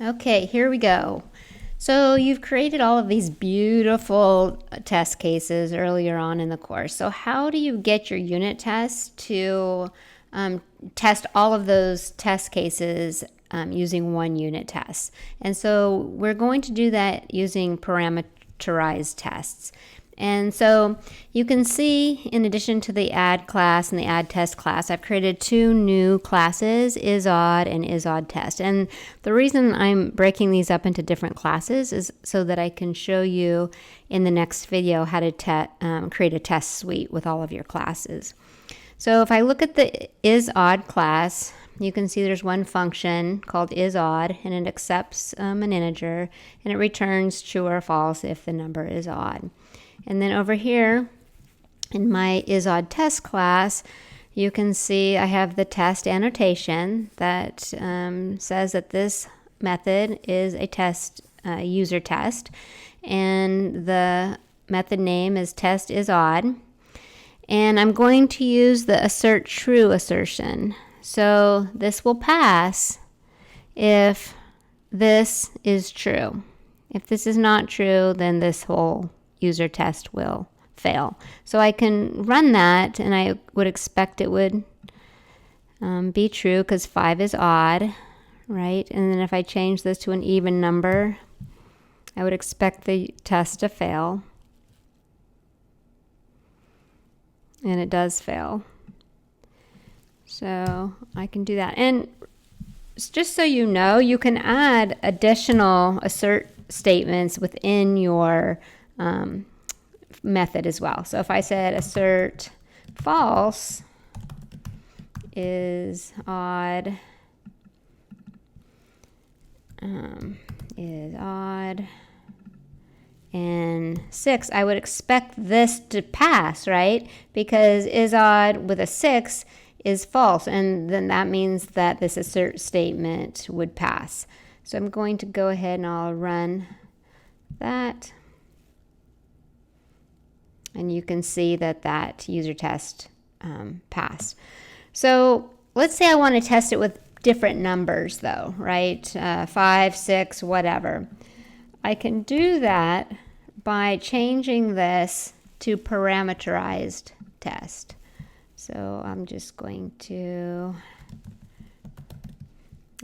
Okay, here we go. So you've created all of these beautiful test cases earlier on in the course. So how do you get your unit tests to test all of those test cases using one unit test? And so we're going to do that using parameterized tests. And so you can see, in addition to the add class and the add test class, I've created two new classes, isOdd and isOddTest. And the reason I'm breaking these up into different classes is so that I can show you in the next video how to create a test suite with all of your classes. So if I look at the isOdd class, you can see there's one function called isOdd, and it accepts an integer, and it returns true or false if the number is odd. And then over here in my isOddTest class, you can see I have the test annotation that says that this method is a test user test, and the method name is test isOdd. And I'm going to use the assert true assertion. So this will pass if this is true. If this is not true, then this whole user test will fail. So I can run that, and I would expect it would be true because 5 is odd, right? And then if I change this to an even number, I would expect the test to fail. And it does fail. So I can do that. And just so you know, you can add additional assert statements within your method as well. So if I said assert false is odd, and 6, I would expect this to pass, right? Because isOdd with a 6 is false, and then that means that this assert statement would pass. So I'm going to go ahead and I'll run that. And you can see that that user test passed. So let's say I want to test it with different numbers though, right? 5, 6, whatever. I can do that by changing this to parameterized test. So I'm just going to,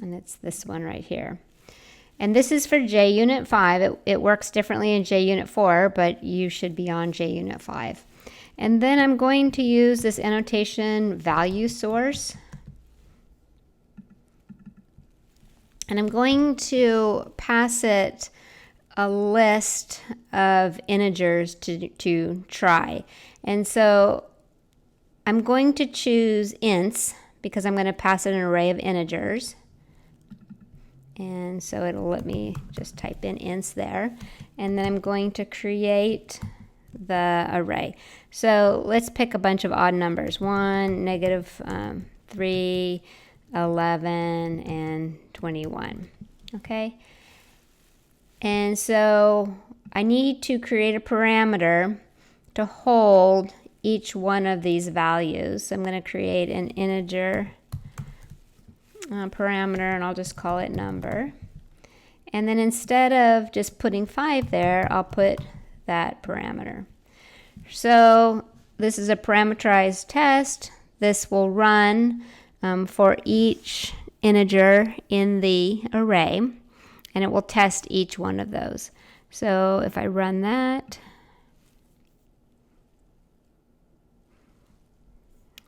and it's this one right here. And this is for JUnit 5. It works differently in JUnit 4, but you should be on JUnit 5. And then I'm going to use this annotation value source. And I'm going to pass it a list of integers to try. And so I'm going to choose ints because I'm going to pass it an array of integers. And so it'll let me just type in ints there. And then I'm going to create the array. So let's pick a bunch of odd numbers. 1, -3, 11, and 21. Okay? And so I need to create a parameter to hold each one of these values. So I'm going to create an integer parameter, and I'll just call it number. And then instead of just putting 5 there, I'll put that parameter. So this is a parameterized test. This will run for each integer in the array, and it will test each one of those. So if I run that,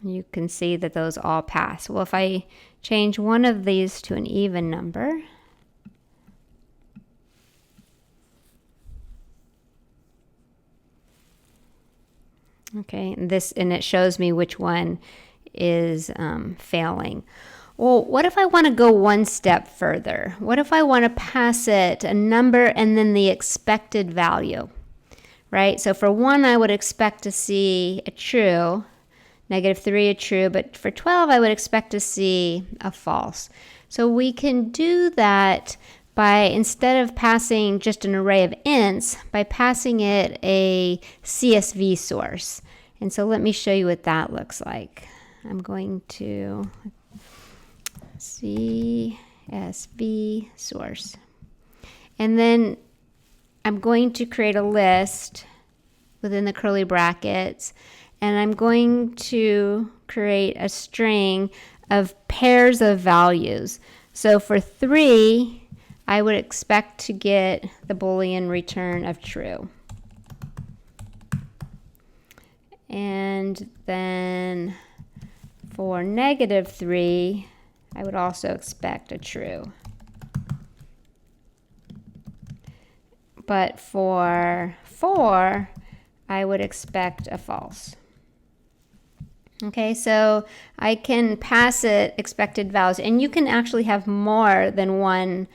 you can see that those all pass. Well, if I change one of these to an even number, okay, and it shows me which one is failing. Well, what if I want to go one step further? What if I want to pass it a number and then the expected value, right? So for 1, I would expect to see a true, -3 a true, but for 12, I would expect to see a false. So we can do that by, instead of passing just an array of ints, by passing it a CSV source. And so let me show you what that looks like. I'm going to CSV SV source. And then I'm going to create a list within the curly brackets, and I'm going to create a string of pairs of values. So for 3, I would expect to get the Boolean return of true. And then for -3, I would also expect a true. But for 4, I would expect a false. Okay, so I can pass it expected values, and you can actually have more than one.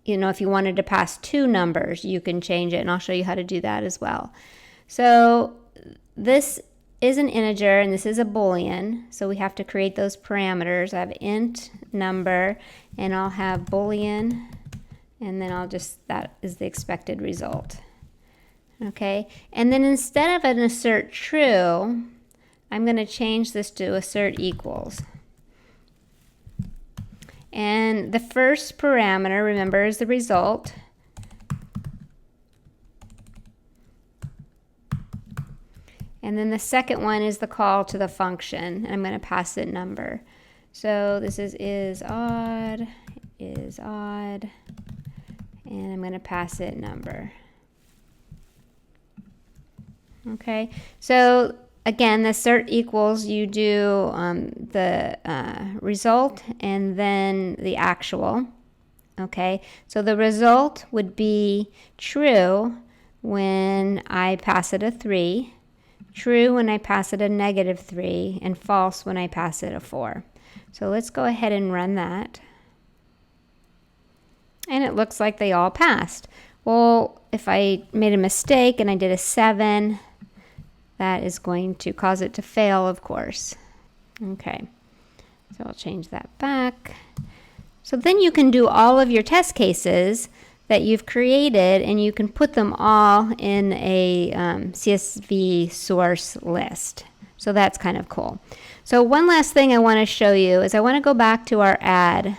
If you wanted to pass 2 numbers, you can change it, and I'll show you how to do that as well. So this is an integer, and this is a Boolean, so we have to create those parameters. I have int number, and I'll have Boolean, and then that is the expected result. Okay, and then instead of an assert true, I'm going to change this to assert equals. And the first parameter, remember, is the result. And then the second one is the call to the function, and I'm going to pass it number. So this is odd, and I'm going to pass it number. Okay, so again, the assert equals, you do the result and then the actual. Okay, so the result would be true when I pass it a 3, true when I pass it a -3, and false when I pass it a 4. So let's go ahead and run that. And it looks like they all passed. Well, if I made a mistake and I did a 7, that is going to cause it to fail, of course. Okay, so I'll change that back. So then you can do all of your test cases that you've created, and you can put them all in a CSV source list. So that's kind of cool. So one last thing I want to show you is I want to go back to our add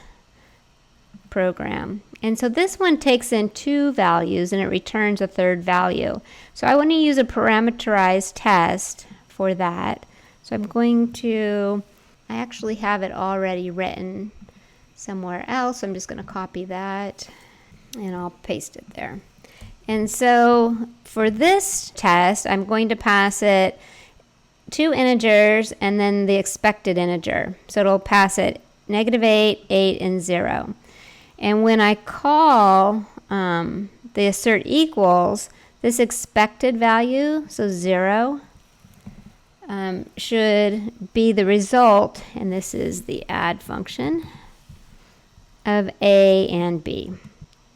program. And so this one takes in 2 values and it returns a 3rd value. So I want to use a parameterized test for that. So I'm going to, I actually have it already written somewhere else. I'm just going to copy that and I'll paste it there. And so for this test, I'm going to pass it 2 integers and then the expected integer. So it'll pass it -8, 8, and 0. And when I call the assert equals, this expected value, so 0, should be the result, and this is the add function, of A and B.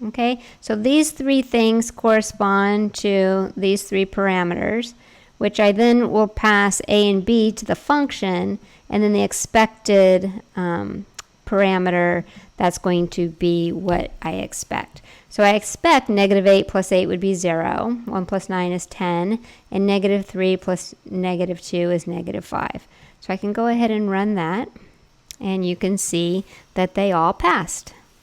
Okay, so these 3 things correspond to these 3 parameters, which I then will pass A and B to the function, and then the expected parameter, that's going to be what I expect. So I expect -8 plus 8 would be 0, 1 plus 9 is 10, and -3 plus -2 is -5. So I can go ahead and run that, and you can see that they all passed.